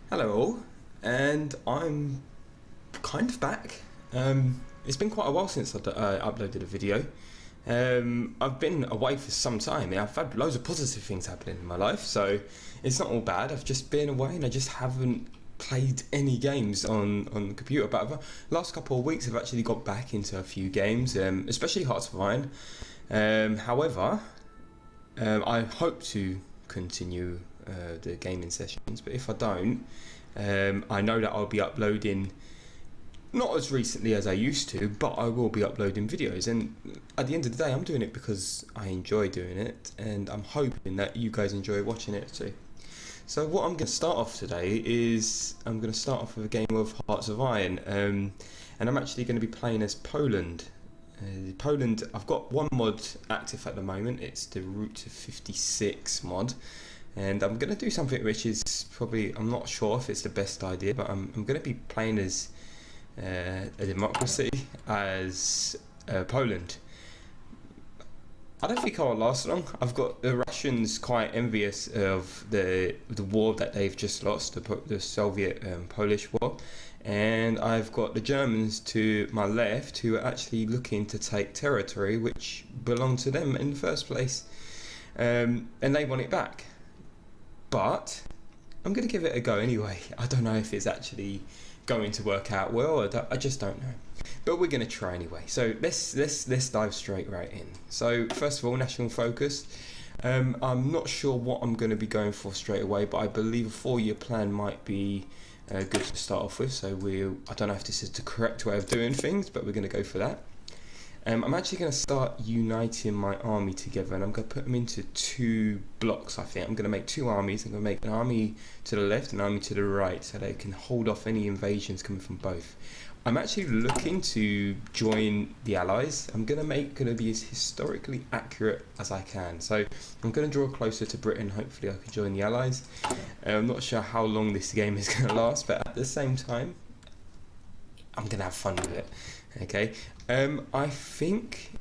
Hello all, and I'm kind of back. It's been quite a while since I uploaded a video. I've been away for some time. I've had loads of positive things happening in my life, so it's not all bad. I've just been away and I just haven't played any games on the computer. But the last couple of weeks I've actually got back into a few games, especially Hearts of Iron. However, I hope to continue the gaming sessions, but if I don't, I know that I'll be uploading not as recently as I used to, but I will be uploading videos. And at the end of the day, I'm doing it because I enjoy doing it, and I'm hoping that you guys enjoy watching it too. So what I'm going to start off today is I'm going to start off with a game of Hearts of Iron, and I'm actually going to be playing as Poland. Poland, I've got one mod active at the moment. It's the Route to 56 mod. And I'm going to do something which is probably, I'm not sure if it's the best idea, but I'm going to be playing as a democracy, as Poland. I don't think I'll last long. I've got the Russians quite envious of the war that they've just lost, the Soviet-Polish war. And I've got the Germans to my left who are actually looking to take territory which belonged to them in the first place. And they want it back. But I'm going to give it a go anyway. I don't know if it's actually going to work out well. I just don't know. But we're going to try anyway. So let's dive straight right in. So first of all, national focus. I'm not sure what I'm going to be going for straight away, but I believe a 4-year plan might be good to start off with. So I don't know if this is the correct way of doing things, but we're going to go for that. I'm actually going to start uniting my army together, and I'm going to put them into 2 blocks. I think I'm going to make 2 armies. I'm going to make an army to the left and an army to the right, so they can hold off any invasions coming from both. I'm actually looking to join the Allies. I'm going to be as historically accurate as I can. So I'm going to draw closer to Britain. Hopefully I can join the Allies. I'm not sure how long this game is going to last, but at the same time, I'm going to have fun with it. Okay, I think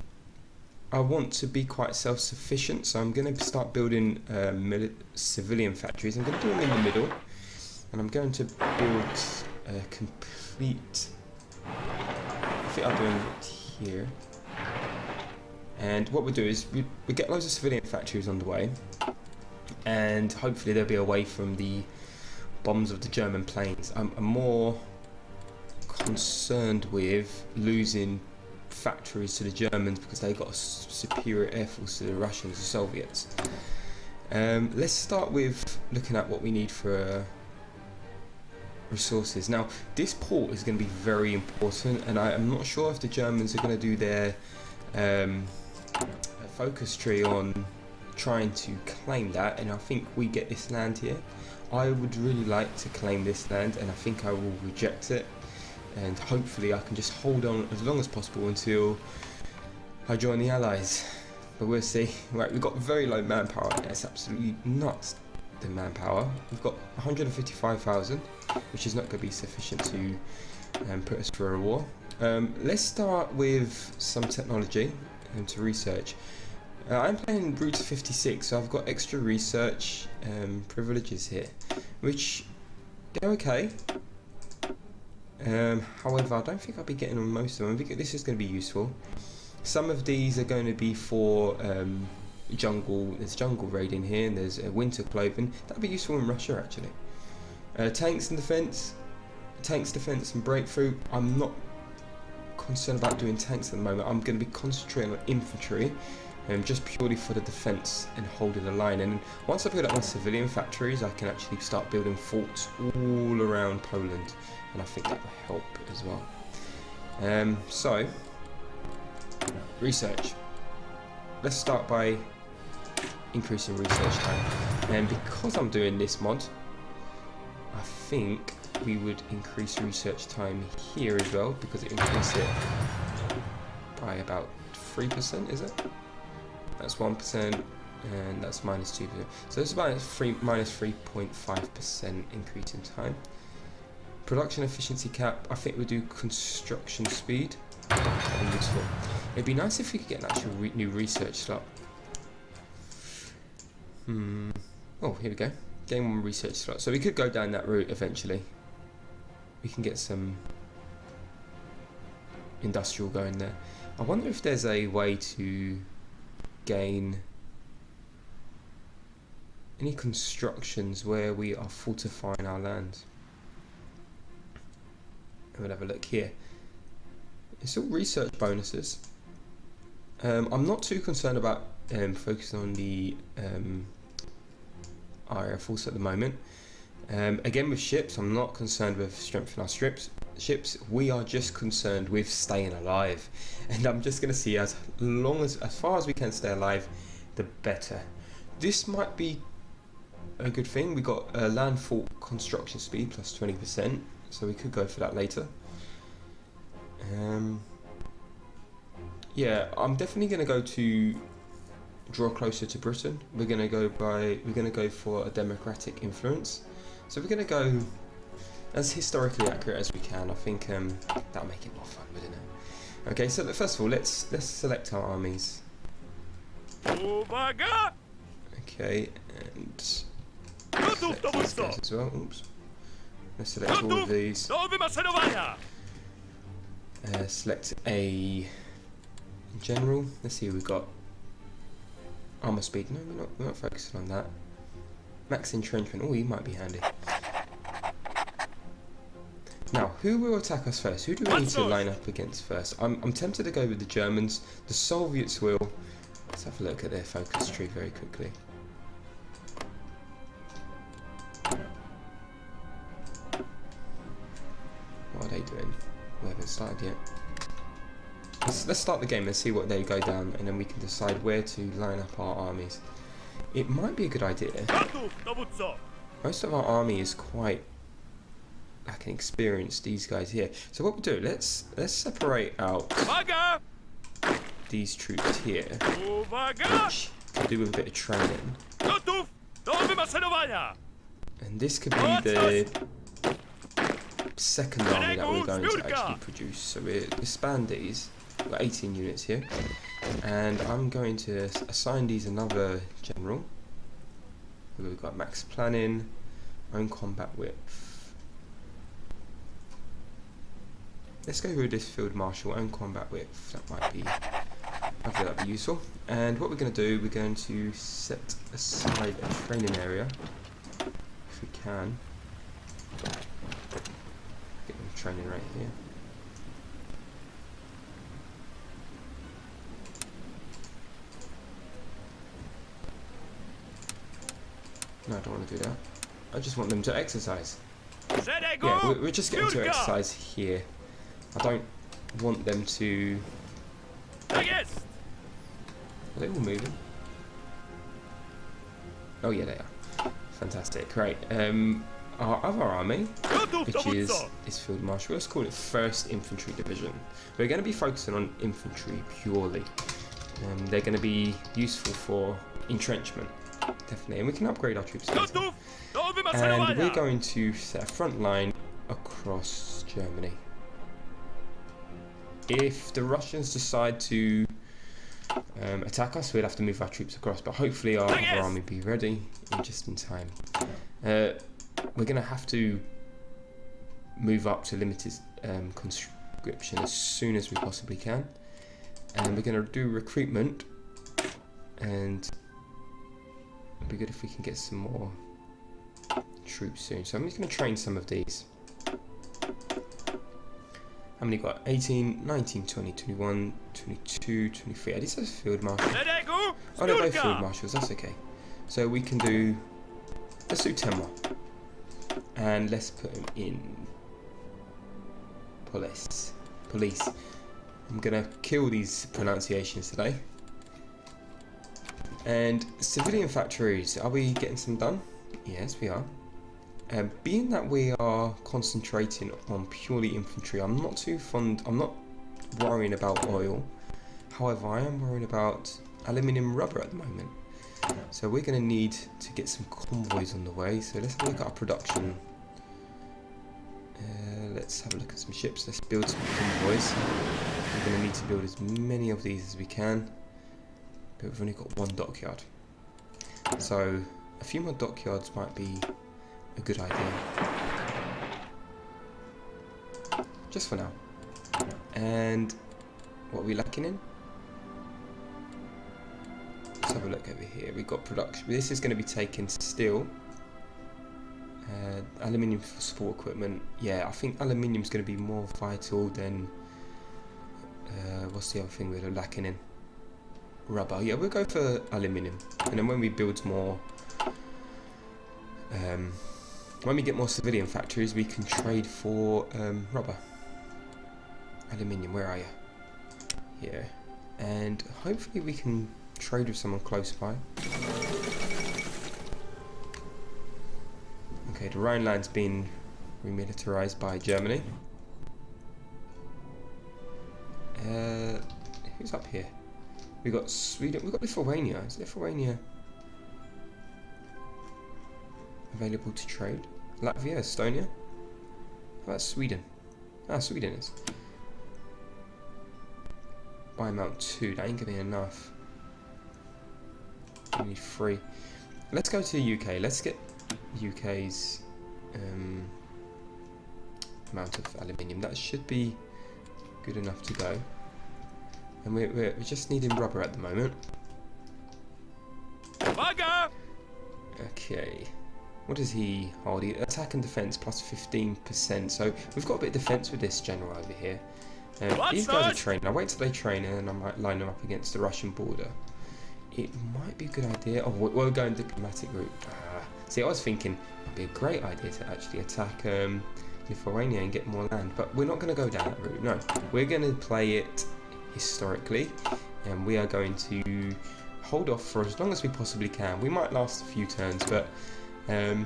I want to be quite self-sufficient, so I'm going to start building civilian factories. I'm going to do them in the middle, and I'm going to build a complete, I think I'll do it here. And what we'll do is we get loads of civilian factories on the way, and hopefully they'll be away from the bombs of the German planes. I'm more concerned with losing factories to the Germans because they got a superior air force to the Russians, the Soviets. Let's start with looking at what we need for resources. Now, this port is going to be very important, and I'm not sure if the Germans are going to do their focus tree on trying to claim that, and I think we get this land here. I would really like to claim this land, and I think I will reject it. And hopefully I can just hold on as long as possible until I join the Allies. But we'll see. Right, we've got very low manpower. It's absolutely nuts, the manpower. We've got 155,000, which is not going to be sufficient to put us through a war. Let's start with some technology and to research. I'm playing Route to 56, so I've got extra research privileges here, which they're okay. However, I don't think I'll be getting on most of them. I think this is going to be useful. Some of these are going to be for jungle. There's jungle raiding here, and there's winter clothing. That'll be useful in Russia, actually. Tanks and defense, and breakthrough. I'm not concerned about doing tanks at the moment. I'm going to be concentrating on infantry, just purely for the defense and holding the line. And once I build up my civilian factories, I can actually start building forts all around Poland. And I think that will help as well. So, research. Let's start by increasing research time. And because I'm doing this mod, I think we would increase research time here as well, because it increases it by about 3%, is it? That's 1%, and that's minus 2%. So it's about minus 3.5% increase in time. Production efficiency cap, I think we'll do construction speed. That'd be useful. It'd be nice if we could get an actual new research slot. Oh, here we go. Gain 1 research slot. So we could go down that route eventually. We can get some industrial going there. I wonder if there's a way to gain any constructions where we are fortifying our land. We'll have a look here. It's all research bonuses. I'm not too concerned about focusing on the our air force at the moment. Again, with ships, I'm not concerned with strengthening our ships. We are just concerned with staying alive, and I'm just going to see as far as we can stay alive, the better. This might be a good thing. We got land fort construction speed plus 20%, so we could go for that later. Yeah, I'm definitely going to go to draw closer to Britain. We're going to go for a democratic influence. So we're going to go as historically accurate as we can. I think that'll make it more fun, wouldn't it? Okay, so first of all, let's select our armies. Okay, and select these guys as well. Oops. Let's select all of these. Select a general. Let's see who we've got. Armor speed. No, we're not focusing on that. Max entrenchment. Oh, he might be handy. Now, who will attack us first? Who do we need to line up against first? I'm tempted to go with the Germans. The Soviets will. Let's have a look at their focus tree very quickly. What are they doing? We haven't started yet. Let's start the game and see what they go down, and then we can decide where to line up our armies. It might be a good idea. Most of our army is quite experienced, these guys here. So what we'll do, let's separate out these troops here, which can do with a bit of training. And this could be the second army that we're going to actually produce. So we expand these. We've got 18 units here, and I'm going to assign these another general. We've got max planning, own combat width. Let's go with this field marshal, own combat width. That might be, I feel that'd be useful. And what we're going to do, we're going to set aside a training area, if we can. Get them training right here. No, I don't want to do that. I just want them to exercise. Yeah, we're just getting to exercise here. I don't want them to... Are they all moving? Oh yeah, they are. Fantastic. Right. Our other army, which is Field Marshal, let's call it 1st Infantry Division. We're going to be focusing on infantry purely. They're going to be useful for entrenchment. Definitely, and we can upgrade our troops. And we're going to set a front line across Germany. If the Russians decide to attack us, we'll have to move our troops across, but hopefully our army will be ready just in time. We're going to have to move up to limited conscription as soon as we possibly can, and we're going to do recruitment, and it'd be good if we can get some more troops soon. So I'm just going to train some of these. How many got? 18, 19, 20, 21, 22, 23. Are these are field marshals? Oh, they're both field marshals. That's okay. So we can do... Let's do 10 more. And let's put them in... Police. I'm going to kill these pronunciations today. And civilian factories, are we getting some done? Yes, we are. Being that we are concentrating on purely infantry, I'm not worrying about oil. However, I am worrying about aluminium rubber at the moment. So we're going to need to get some convoys on the way. So let's have a look at our production. Let's have a look at some ships. Let's build some convoys. We're going to need to build as many of these as we can. But we've only got one dockyard. So a few more dockyards might be a good idea. Just for now. And what are we lacking in? Let's have a look over here. We've got production. This is going to be taking steel. Aluminium for sport equipment. Yeah, I think aluminium is going to be more vital than what's the other thing we're lacking in? Rubber. Yeah, we'll go for aluminium. And then when we build more, when we get more civilian factories, we can trade for rubber. Aluminium, where are you? Yeah. And hopefully we can trade with someone close by. Okay, the Rhineland's been remilitarized by Germany. Who's up here? We got Sweden. We got Lithuania. Is Lithuania available to trade? Latvia, Estonia. How about Sweden? Ah, Sweden is. Buy amount 2. That ain't gonna be enough. We need 3. Let's go to UK. Let's get UK's amount of aluminium. That should be good enough to go. And we're just needing rubber at the moment. Bugger! Okay. What does he hold? Attack and defense plus 15%. So we've got a bit of defense with this general over here. These guys are training. I'll wait till they train and then I might line them up against the Russian border. It might be a good idea. Oh, we're going diplomatic route. See, I was thinking it'd be a great idea to actually attack Lithuania and get more land, but we're not going to go down that route. No, we're going to play it historically, and we are going to hold off for as long as we possibly can. We might last a few turns, but well,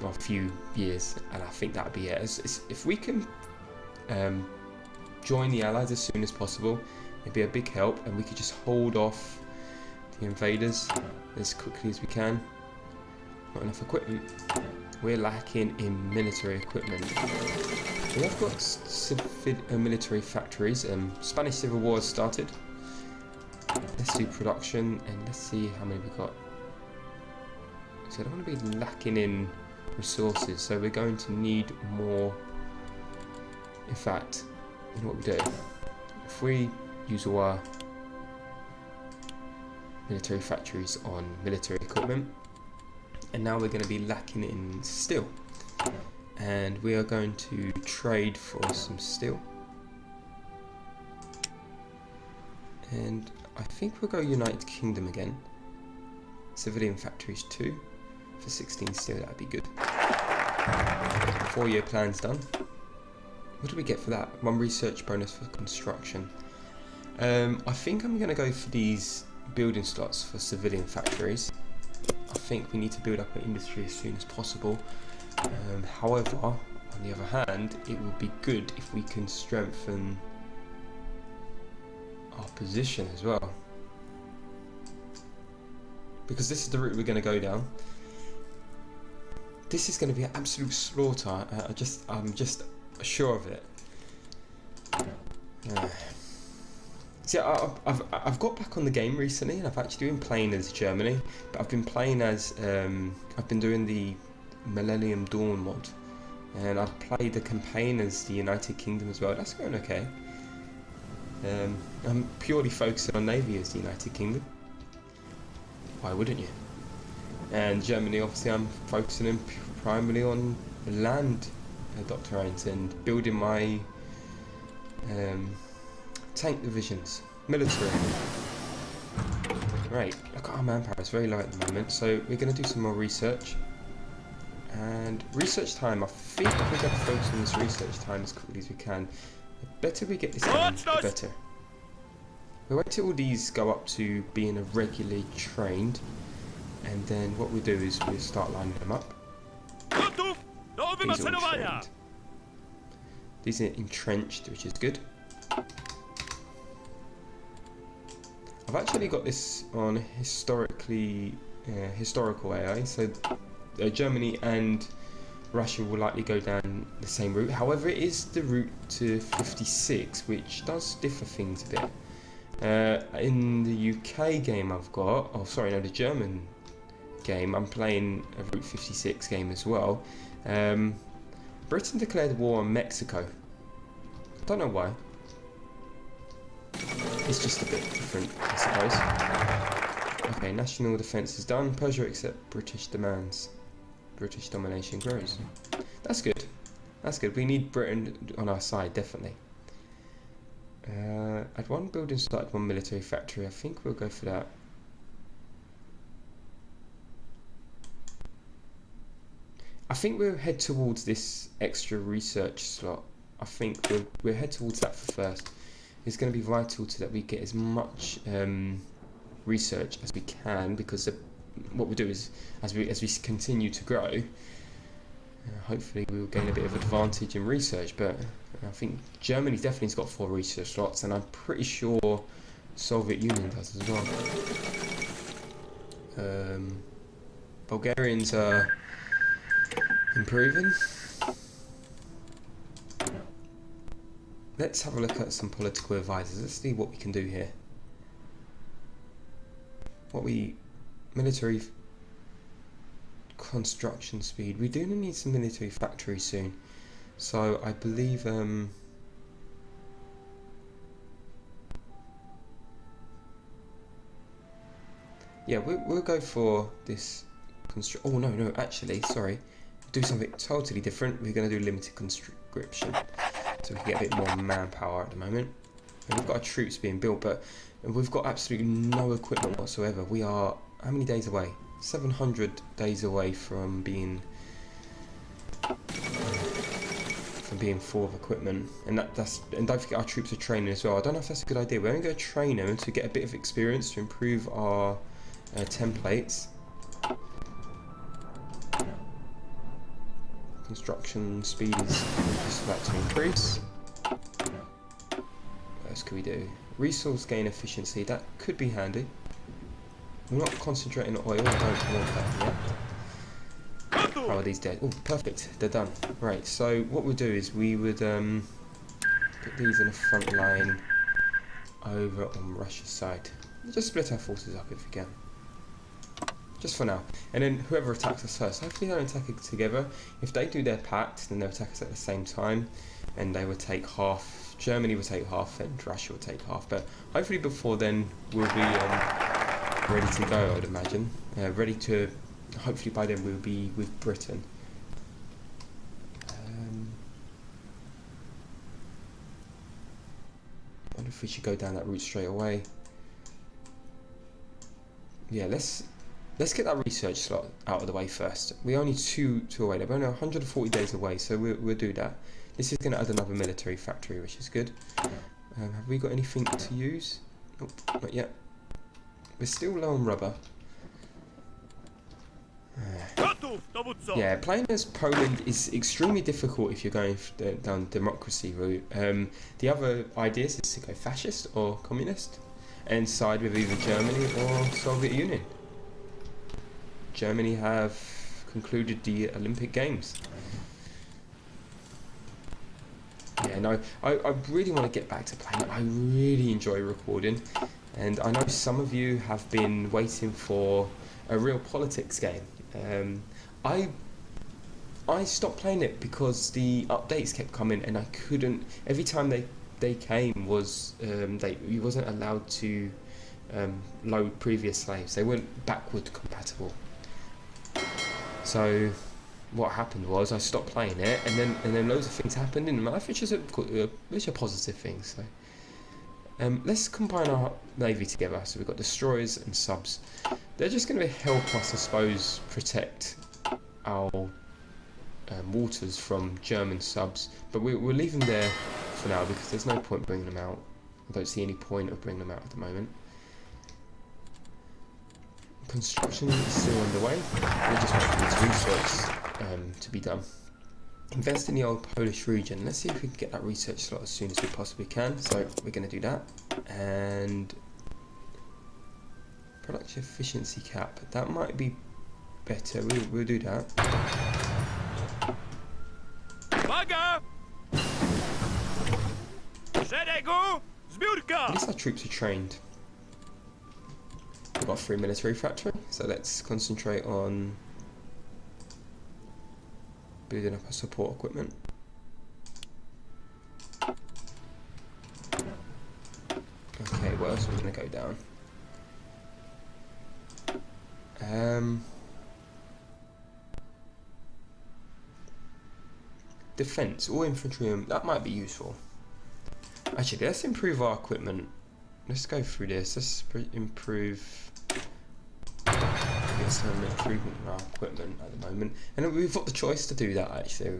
a few years, and I think that'd be it. If we can join the Allies as soon as possible, it'd be a big help, and we could just hold off the invaders as quickly as we can. Not enough equipment. We're lacking in military equipment. We have got military factories. Spanish Civil War has started. Let's do production and let's see how many we've got. So I don't want to be lacking in resources, so we're going to need more. In fact, you know what we do? If we use all our military factories on military equipment, and now we're going to be lacking in steel, and we are going to trade for some steel, and I think we'll go United Kingdom again. Civilian factories 2 for 16 steel. That'd be good. 4-year plan's done. What do we get for that? 1 research bonus for construction. I think I'm going to go for these building slots for civilian factories. I think we need to build up an industry as soon as possible. However, on the other hand, it would be good if we can strengthen our position as well, because this is the route we're going to go down. This is going to be an absolute slaughter. I'm just sure of it. See, I've got back on the game recently, and I've actually been playing as Germany, but I've been playing as I've been doing the Millennium Dawn mod, and I've played the campaign as the United Kingdom as well. That's going okay. I'm purely focusing on Navy as the United Kingdom. Why wouldn't you? And Germany, obviously, I'm focusing in primarily on land doctrines and building my tank divisions, military. Right, look at our manpower, it's very low at the moment, so we're going to do some more research. And research time, I think we're going to focus on this research time as quickly as we can. The better we get this done, the better. We'll wait till all these go up to being regularly trained, and then what we do is we'll start lining them up. These are all trained. These are entrenched, which is good. I've actually got this on historical AI, so Germany and Russia will likely go down the same route. However, it is the route to 56, which does differ things a bit. In the UK game I've got, oh sorry, no, the German game. I'm playing a Route 56 game as well. Britain declared war on Mexico. Don't know why. It's just a bit different, I suppose. Okay, national defence is done. Persia accept British demands. British domination grows. That's good. That's good. We need Britain on our side, definitely. Add one building site, one military factory. I think we'll go for that. I think we'll head towards this extra research slot. I think we'll head towards that for first. It's going to be vital to that we get as much research as we can, because what we do is, as we continue to grow, hopefully we'll gain a bit of advantage in research. But I think Germany definitely has got 4 research slots, and I'm pretty sure Soviet Union does as well. Bulgarians are improving. Let's have a look at some political advisors. Let's see what we can do here. Military construction speed. We do need some military factories soon. So I believe yeah, we'll go for this oh no, actually, sorry. Do something totally different. We're going to do limited conscription, so we can get a bit more manpower at the moment. And we've got our troops being built, but we've got absolutely no equipment whatsoever. We are how many days away? 700 days away from being full of equipment, and don't forget our troops are training as well. I don't know if that's a good idea. We're only going to train them to get a bit of experience to improve our templates. Construction speed is just about to increase. What else can we do? Resource gain efficiency, that could be handy. We're not concentrating on oil, I don't want that yet. How are these dead? Oh, perfect, they're done. Right, so what we'll do is we would put these in a front line over on Russia's side. We'll just split our forces up if we can. Just for now. And then whoever attacks us first, hopefully they don't attack it together. If they do their pact, then they'll attack us at the same time, and they will take half. Germany will take half, and Russia will take half. But hopefully before then we'll be ready to go, I'd imagine. Hopefully by then we'll be with Britain. I wonder if we should go down that route straight away. Yeah, let's get that research slot out of the way first. We're only two away. We're only 140 days away, so we'll do that. This is going to add another military factory, which is good. Have we got anything to use? Nope, not yet. We're still low on rubber. Yeah, playing as Poland is extremely difficult if you're going down democracy route. The other ideas is to go fascist or communist and side with either Germany or Soviet Union. Germany have concluded the Olympic Games. Yeah, no, I really want to get back to playing. I really enjoy recording, and I know some of you have been waiting for a real politics game. I stopped playing it because the updates kept coming, and I couldn't. Every time they came was you wasn't allowed to load previous slaves. They weren't backward compatible. So what happened was I stopped playing it, and then loads of things happened in my life, which are positive things. So let's combine our navy together. So we've got destroyers and subs. They're just going to help us, I suppose, protect our waters from German subs. But we'll leave them there for now because there's no point bringing them out. I don't see any point of bringing them out at the moment. Construction is still underway. We're just waiting for this research to be done. Invest in the old Polish region. Let's see if we can get that research slot as soon as we possibly can. So we're going to do that. And production efficiency cap. That might be better. We'll do that. At least our troops are trained. got a free military factory, so let's concentrate on building up our support equipment. Okay, what else are we going to go down? Defense, all infantry, that might be useful. Actually, let's improve our equipment. Let's go through this. Let's improve. Get some improvement in our equipment at the moment, and we've got the choice to do that actually.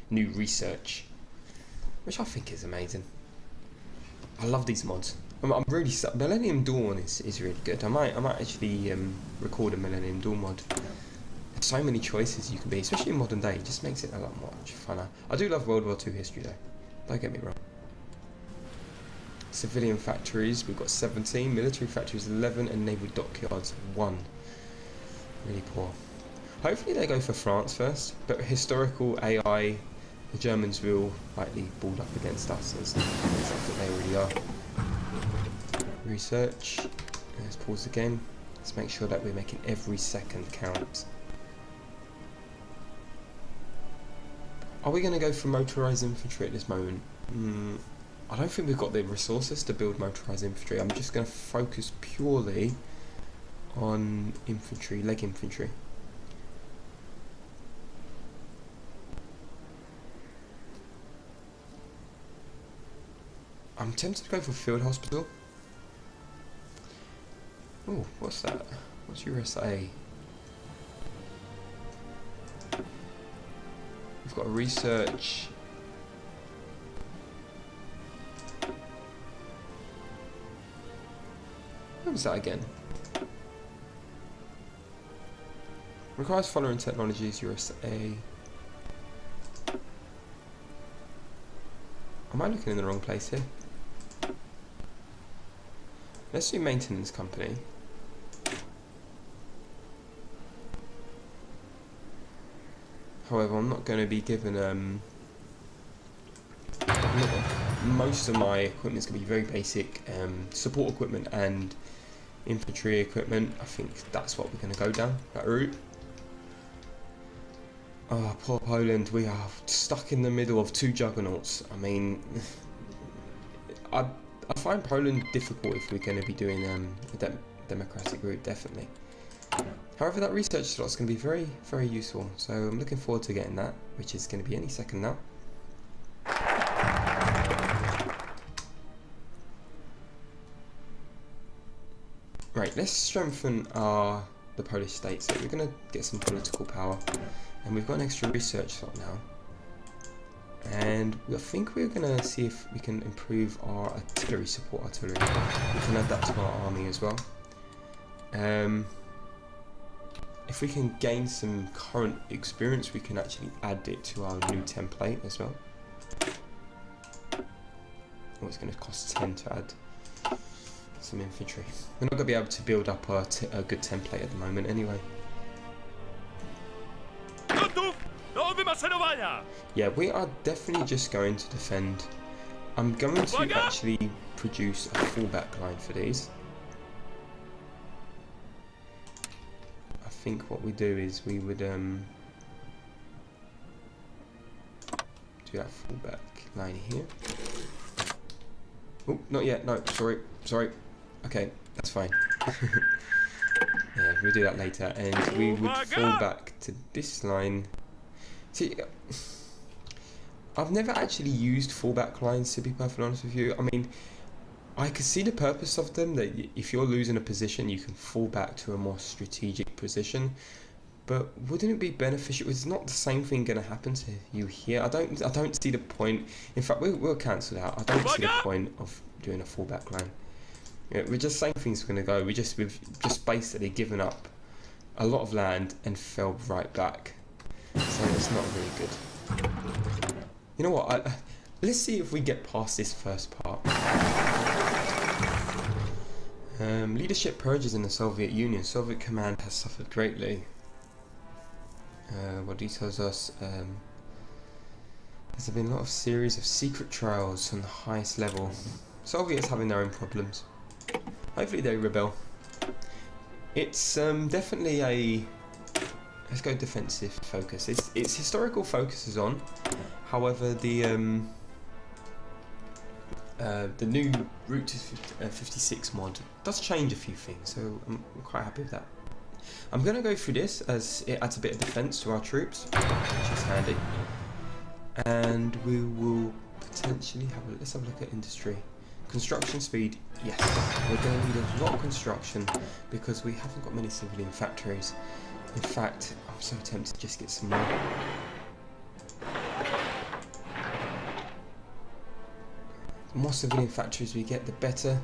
New research, which I think is amazing. I love these mods. I'm really Millennium Dawn is really good. I might actually record a Millennium Dawn mod. There's so many choices you can be, especially in modern day. It just makes it a lot much funner. I do love World War II history though. Don't get me wrong. Civilian factories, we've got 17, military factories 11, and naval dockyards 1. Really poor. Hopefully they go for France first, but historical AI, the Germans will likely ball up against us, as they already are. Research, let's pause again. Let's make sure that we're making every second count. Are we going to go for motorised infantry at this moment? I don't think we've got the resources to build motorised infantry. I'm just going to focus purely on infantry, leg infantry. I'm tempted to go for field hospital. Oh, what's that? What's USA? We've got research. What was that again? Requires following technologies, USA. Am I looking in the wrong place here? Let's do maintenance company. However, I'm not going to be given most of my equipment is going to be very basic support equipment and infantry equipment. I think that's what we're going to go down, that route. Oh, poor Poland, we are stuck in the middle of two juggernauts. I mean, I find Poland difficult if we're going to be doing a democratic route, definitely. However, that research slot's going to be very, very useful, so I'm looking forward to getting that, which is going to be any second now. Right, let's strengthen the Polish state, so we're going to get some political power, and we've got an extra research slot now. And I think we're going to see if we can improve our artillery support. We can add that to our army as well. If we can gain some current experience, we can actually add it to our new template as well. Oh, it's going to cost 10 to add some infantry. We're not going to be able to build up a good template at the moment anyway. Yeah, we are definitely just going to defend. I'm going to actually produce a fallback line for these. I think what we do is we would do that fallback line here. Oh, not yet. No, sorry. Okay, that's fine. Yeah, we'll do that later, and we would fall back to this line. See, I've never actually used fallback lines, to be perfectly honest with you. I mean, I could see the purpose of them, that if you're losing a position, you can fall back to a more strategic position. But wouldn't it be beneficial? It's not the same thing going to happen to you here. I don't see the point. In fact, we'll cancel that. I don't see the point of doing a fallback line. Yeah, we're just saying things are going to go. We've just basically given up a lot of land and fell right back. So it's not really good. You know what? Let's see if we get past this first part. Leadership purges in the Soviet Union. Soviet command has suffered greatly. What details us? There's been a lot of series of secret trials on the highest level. Soviets having their own problems. Hopefully they rebel. It's definitely a, let's go defensive focus. Its historical focus is on. However, the new Route to 56 mod does change a few things, so I'm quite happy with that. I'm going to go through this as it adds a bit of defense to our troops, which is handy. And we will potentially let's have a look at industry. Construction speed, yes. We're going to need a lot of construction because we haven't got many civilian factories. In fact, I'm so tempted to just get some more. The more civilian factories we get, the better.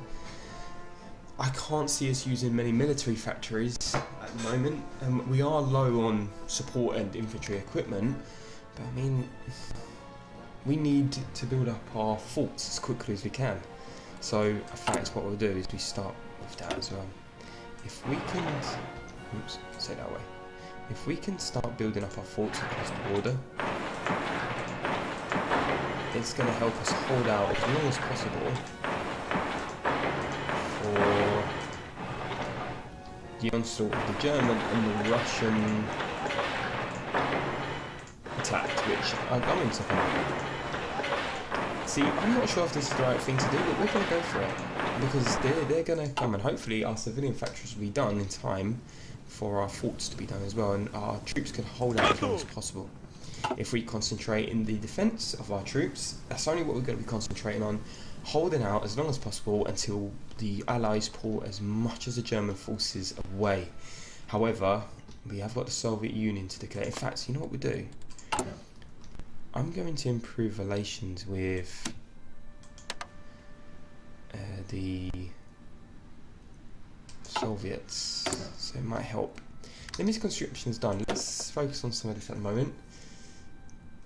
I can't see us using many military factories at the moment. We are low on support and infantry equipment, but I mean, we need to build up our forts as quickly as we can. So, in fact, what we'll do is we start with that as well. If we can, oops, say that way. If we can start building up our forts across the border, it's going to help us hold out as long as possible for the onslaught of the German and the Russian attack, which I'm going to have. See, I'm not sure if this is the right thing to do, but we're going to go for it because they're going to come, and hopefully our civilian factories will be done in time for our forts to be done as well, and our troops can hold out as long as possible. If we concentrate in the defence of our troops, that's only what we're going to be concentrating on, holding out as long as possible until the Allies pull as much as the German forces away. However, we have got the Soviet Union to declare. In fact, you know what we do? I'm going to improve relations with the Soviets, so it might help. Limited conscription is done. Let's focus on some of this at the moment.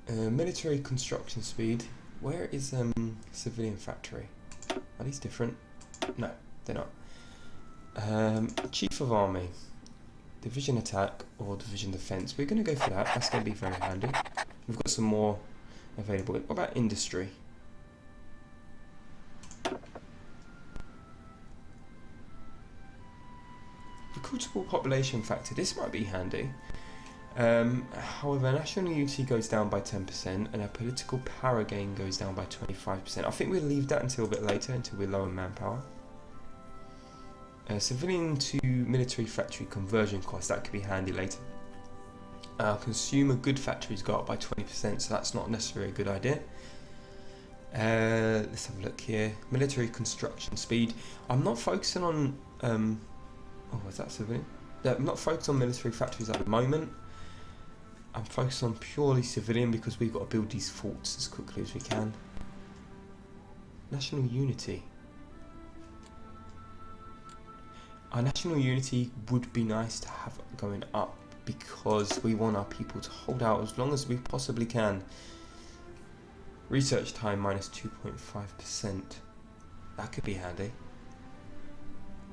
Military construction speed. Where is civilian factory? Are these different? No, they're not. Chief of Army, Division Attack or Division Defence. We're going to go for that. That's going to be very handy. We've got some more available. What about industry? Recruitable population factor. This might be handy. However, national unity goes down by 10% and our political power gain goes down by 25%. I think we'll leave that until a bit later, until we're low in manpower. Civilian to military factory conversion cost, that could be handy later. Consumer good factories go up by 20%, so that's not necessarily a good idea. Let's have a look here. Military construction speed. I'm not focusing on... oh, was that civilian? Yeah, I'm not focused on military factories at the moment. I'm focused on purely civilian because we've got to build these forts as quickly as we can. National unity. Our national unity would be nice to have going up because we want our people to hold out as long as we possibly can. Research time minus 2.5%. That could be handy.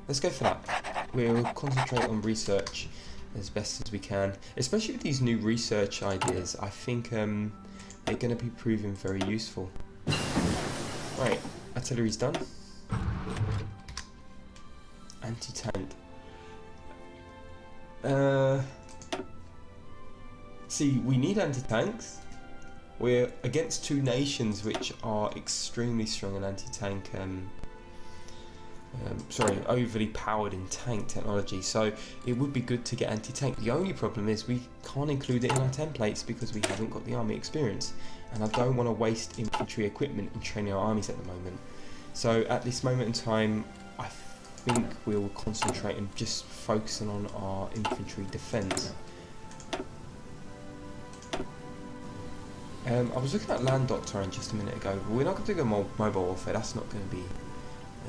Let's go for that. We'll concentrate on research as best as we can, especially with these new research ideas. I think they're going to be proven very useful. Right, artillery's done. Anti-tank. See, we need anti-tanks. We're against two nations which are extremely strong in anti-tank, overly powered in tank technology, so it would be good to get anti-tank. The only problem is we can't include it in our templates because we haven't got the army experience, and I don't want to waste infantry equipment in training our armies at the moment. So at this moment in time, I think we'll concentrate on just focusing on our infantry defence. I was looking at land doctrine just a minute ago, but we're not going to do mobile warfare. That's not going to be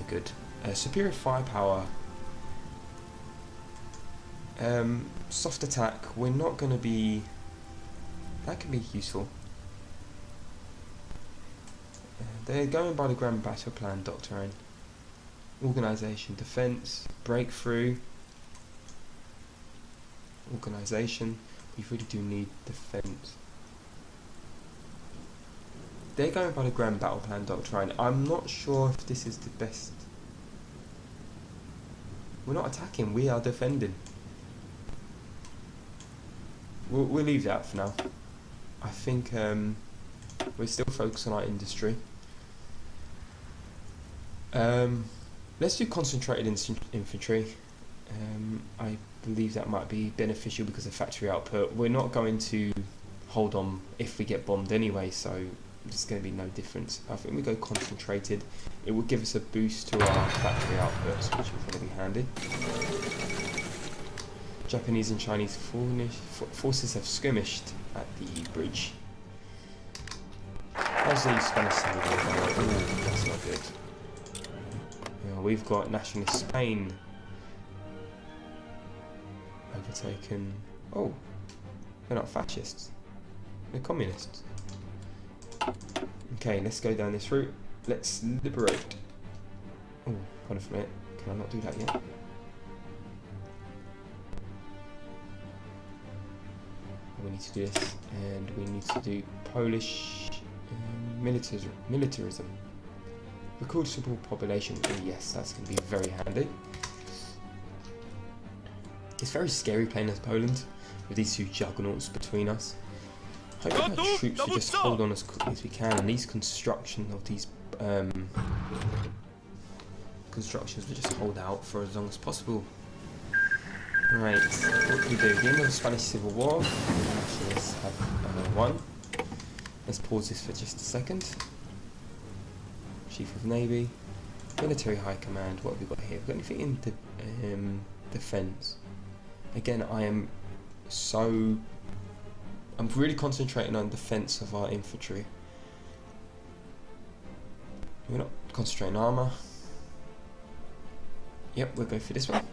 good. Superior firepower. Soft attack. We're not going to be... That can be useful. They're going by the Grand Battle Plan doctrine. Organisation, defence, breakthrough. Organisation. We really do need defence. They're going by the Grand Battle Plan doctrine. I'm not sure if this is the best. We're not attacking, we are defending. We'll leave that for now. I think we're still focused on our industry. Let's do concentrated infantry. I believe that might be beneficial because of factory output. We're not going to hold on if we get bombed anyway, so there's going to be no difference. I think we go concentrated. It will give us a boost to our factory outputs, which is going to be handy. Japanese and Chinese forces have skirmished at the bridge. How's the Spanish Civil War going? Ooh, that's not good. Yeah, we've got nationalist Spain overtaken. Oh, they're not fascists. They're communists. Okay, let's go down this route. Let's liberate. Oh, hold on for a minute. Can I not do that yet? We need to do this, and we need to do Polish militarism. Recruitable population. Oh, yes, that's going to be very handy. It's very scary playing as Poland with these two juggernauts between us. Hopefully our troops will just hold on as quickly as we can, and these constructions of these constructions will just hold out for as long as possible. Right, what do we do? The end of the Spanish Civil War. Actually, let's have one. Let's pause this for just a second. Chief of Navy, Military High Command. What have we got here? We've got anything in defence? Again, I'm really concentrating on defence of our infantry. We're not concentrating on armour. Yep, we'll go for this one.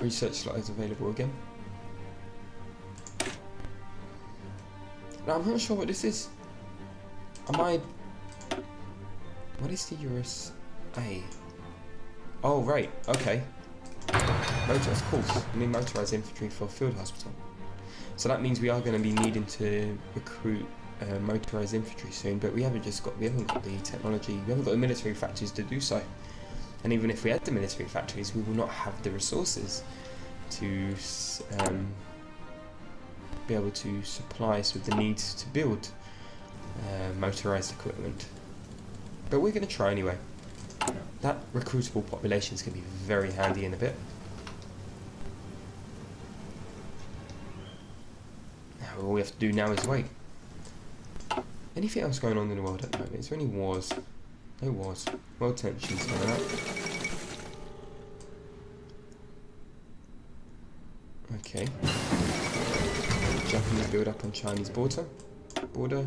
Research slides available again. Now I'm not sure what this is. What is the USA? Oh right, okay. Of course, I mean motorised infantry for field hospital. So that means we are going to be needing to recruit motorised infantry soon, but we haven't got the technology, we haven't got the military factories to do so. And even if we had the military factories, we will not have the resources to be able to supply us with the needs to build motorised equipment. But we're going to try anyway. That recruitable population is going to be very handy in a bit. All we have to do now is wait. Anything else going on in the world at the moment? Is there any wars? No wars. World tensions coming up. Okay. Japanese build up on Chinese border.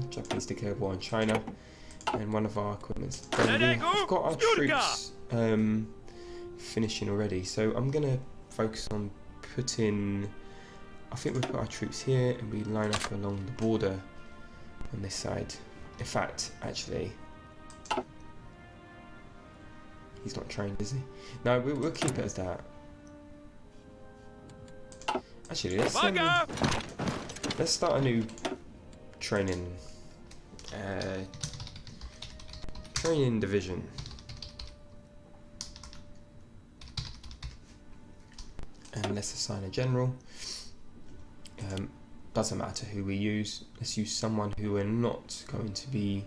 Japanese declare war on China. And one of our equipment's we've got our troops finishing already. So I'm gonna focus on putting, I think we put our troops here and we line up along the border on this side. In fact, actually, he's not trained, is he? No, we'll keep it as that. Actually, let's start a new training division. And let's assign a general. Doesn't matter who we use. Let's use someone who we're not going to be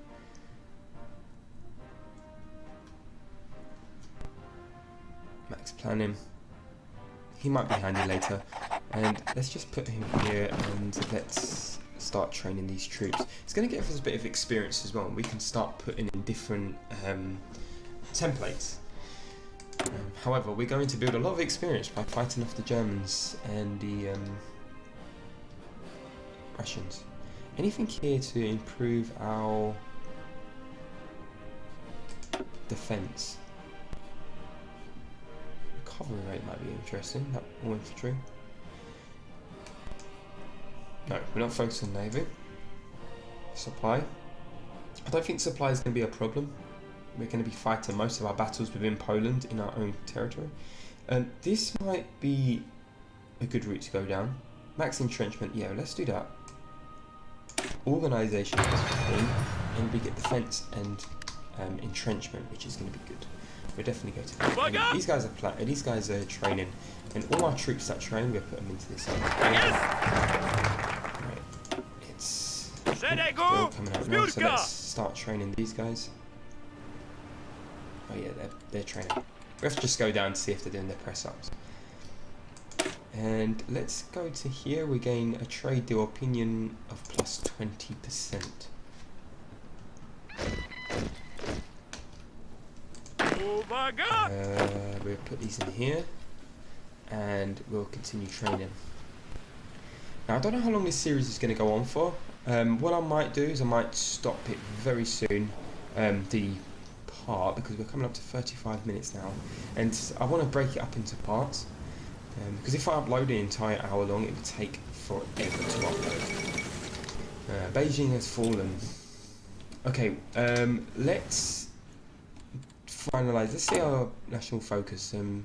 max planning. He might be handy later. And let's just put him here and let's start training these troops. It's going to give us a bit of experience as well. We can start putting in different templates. However, we're going to build a lot of experience by fighting off the Germans and the Russians. Anything here to improve our defense? Recovery rate might be interesting. That all infantry. No, we're not focused on navy. Supply. I don't think supply is going to be a problem. We're going to be fighting most of our battles within Poland in our own territory. This might be a good route to go down. Max entrenchment, yeah, let's do that. organisation plus 15, and we get defence and entrenchment, which is going to be good. We're definitely going to. And these guys are these guys are training, and all our troops that train, we're putting them into this. Right, it's they're all coming out now, so let's start training these guys. Oh yeah, they're training. We have to just go down to see if they're doing their press ups. And let's go to here. We gain a trade deal opinion of plus 20%. We'll put these in here, and we'll continue training. Now I don't know how long this series is going to go on for. What I might do is I might stop it very soon, the part, because we're coming up to 35 minutes now, and I want to break it up into parts, because if I upload the entire hour long, it would take forever to upload. Beijing has fallen. Okay, let's finalise. Let's see our national focus, and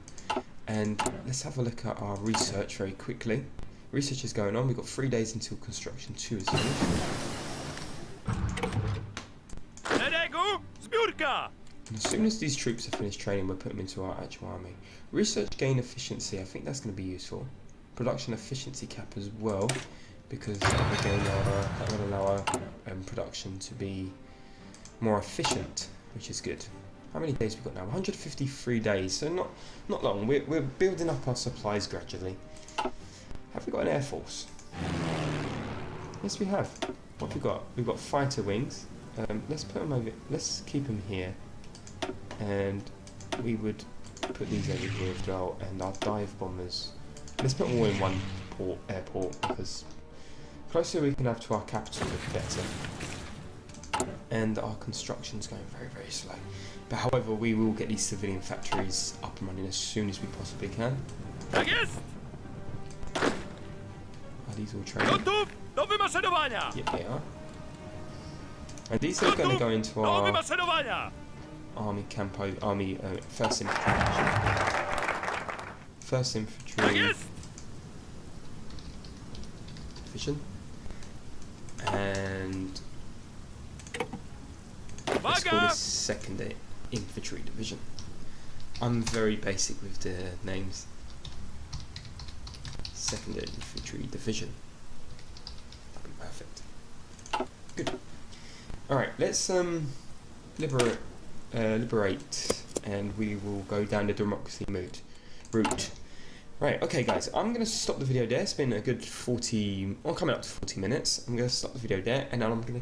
let's have a look at our research very quickly. Research is going on. We've got 3 days until construction 2 is finished. And as soon as these troops are finished training, we'll put them into our actual army. Research gain efficiency, I think that's going to be useful. Production efficiency cap as well, because again, that will allow our production to be more efficient, which is good. How many days we've got now? 153 days, so not long. We're building up our supplies gradually. Have we got an air force? Yes, we have. What have we got? We've got fighter wings. Let's put them over. Let's keep them here, and we would put these over here as well. And our dive bombers. Let's put them all in one airport, because the closer we can have to our capital, the better. And our construction's going very, very slow. But however, we will get these civilian factories up and running as soon as we possibly can. Are these all training? Yep, they are. And these are going to go into our army campo, first infantry. First infantry division, and let's call this second infantry division. I'm very basic with the names. Second infantry division. That'd be perfect. Good. All right, let's liberate, and we will go down the democracy route. Right, okay, guys, I'm gonna stop the video there. It's been a good 40, or coming up to 40 minutes. I'm gonna stop the video there, and then I'm gonna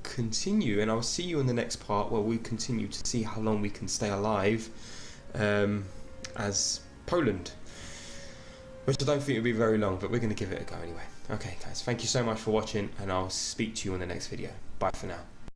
continue, and I'll see you in the next part where we continue to see how long we can stay alive as Poland, which I don't think will be very long, but we're going to give it a go anyway. Okay guys, thank you so much for watching, and I'll speak to you in the next video. Bye for now.